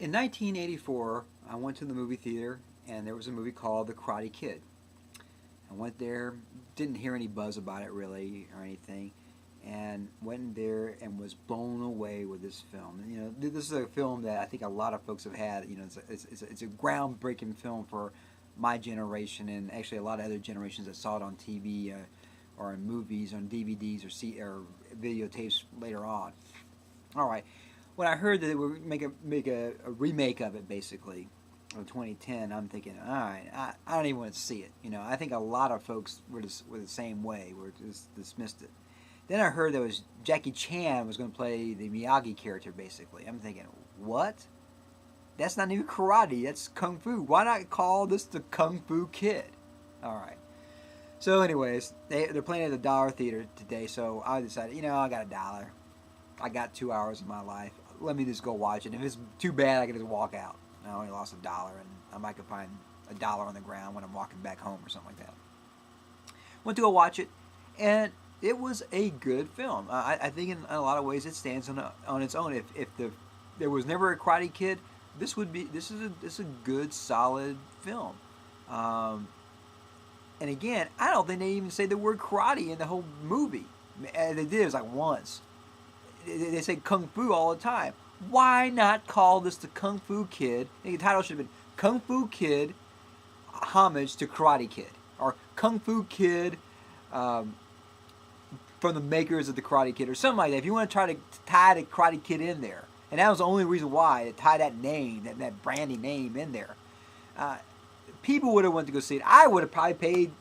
In 1984, I went to the movie theater and there was a movie called The Karate Kid. I went there, didn't hear any buzz about it really or anything, and went in there and was blown away with this film. You know, this is a film that I think a lot of folks have had. You know, it's a groundbreaking film for my generation and actually a lot of other generations that saw it on TV or in movies, on DVDs or videotapes later on. All right. When I heard that they would make a remake of it, basically, of 2010, I'm thinking, all right, I don't even want to see it. You know, I think a lot of folks were the same way, were just dismissed it. Then I heard that was Jackie Chan was going to play the Miyagi character, basically. I'm thinking, what? That's not even karate. That's kung fu. Why not call this the Kung Fu Kid? All right. So, anyways, they're playing at the Dollar Theater today, so I decided, I got $1. I got 2 hours of my life. Let me just go watch it. If it's too bad, I can just walk out. I only lost $1, and I might could find $1 on the ground when I'm walking back home or something like that. Went to go watch it, and it was a good film. I think in a lot of ways it stands on its own. If there was never a Karate Kid, this is a good solid film. And again, I don't think they even say the word karate in the whole movie. They did, it was like once. They say Kung Fu all the time. Why not call this the Kung Fu Kid? I think the title should have been Kung Fu Kid Homage to Karate Kid. Or Kung Fu Kid from the makers of the Karate Kid. Or something like that. If you want to try to tie the Karate Kid in there. And that was the only reason why, to tie that name, that branding name in there. People would have went to go see it. I would have probably paid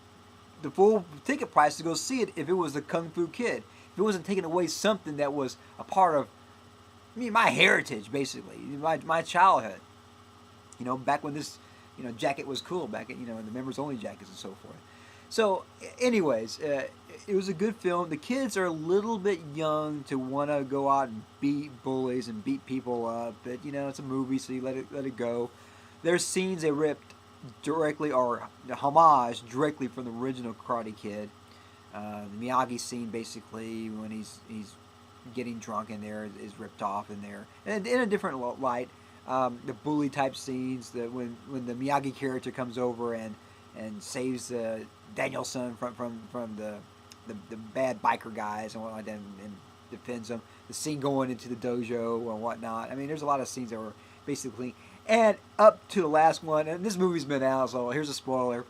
the full ticket price to go see it if it was the Kung Fu Kid. If it wasn't taking away something that was a part of my heritage, basically, my childhood. Back when this, jacket was cool, back in, the members only jackets and so forth. So, anyways, it was a good film. The kids are a little bit young to want to go out and beat bullies and beat people up, but it's a movie, so you let it go. There's scenes they ripped directly, or the homage directly from the original Karate Kid. The Miyagi scene, basically, when he's getting drunk in there, is ripped off in there, and in a different light. The bully type scenes, when the Miyagi character comes over and saves Daniel-san from the bad biker guys and whatnot, and defends them. The scene going into the dojo and whatnot. I mean, there's a lot of scenes that were basically, and up to the last one. And this movie's been out, so here's a spoiler.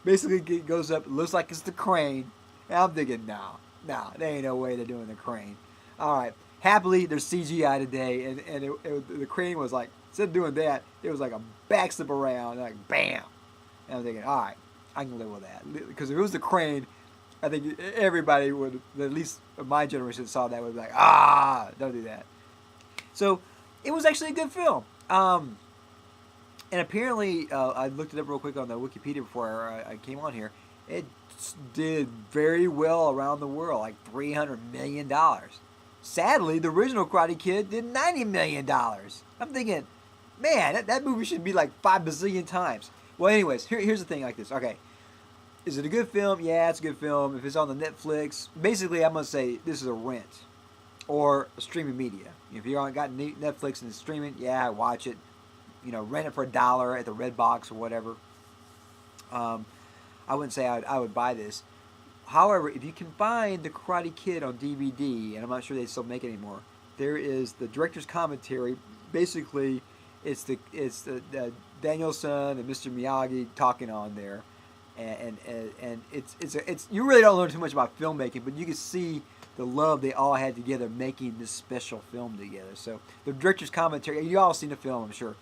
Basically, it goes up. It looks like it's the crane. And I'm thinking, no, there ain't no way they're doing the crane. All right. Happily, there's CGI today, and the crane was like, instead of doing that, it was like a backslip around, like bam. And I'm thinking, all right, I can live with that. Because if it was the crane, I think everybody would, at least my generation saw that, would be like, don't do that. So it was actually a good film. And apparently, I looked it up real quick on the Wikipedia before I came on here. It did very well around the world, like $300 million. Sadly, the original Karate Kid did $90 million. I'm thinking, man, that movie should be like 5 bazillion times. Well, anyways, here's the thing like this. Okay, is it a good film? Yeah, it's a good film. If it's on the Netflix, basically I'm going to say this is a rent or a streaming media. If you got Netflix and it's streaming, yeah, watch it. Rent it for $1 at the Redbox or whatever. I wouldn't say I would buy this. However, if you can find The Karate Kid on DVD, and I'm not sure they still make it anymore, there is the director's commentary. Basically, it's the Daniel-san and Mr. Miyagi talking on there, and it's you really don't learn too much about filmmaking, but you can see the love they all had together making this special film together. So the director's commentary, you all seen the film, I'm sure.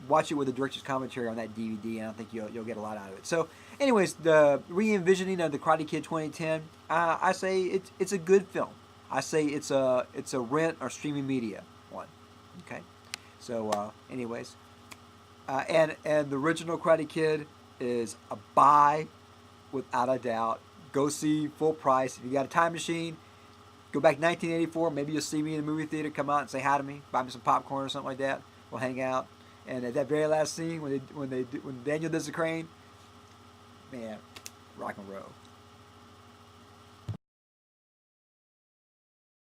Watch it with the director's commentary on that DVD, and I think you'll get a lot out of it. So, anyways, the re-envisioning of the Karate Kid 2010, I say it's a good film. I say it's a rent or streaming media one. Okay, so anyways, and the original Karate Kid is a buy without a doubt. Go see full price. If you got a time machine, go back to 1984. Maybe you'll see me in the movie theater. Come out and say hi to me. Buy me some popcorn or something like that. We'll hang out. And at that very last scene, when Daniel does the crane, man, rock and roll.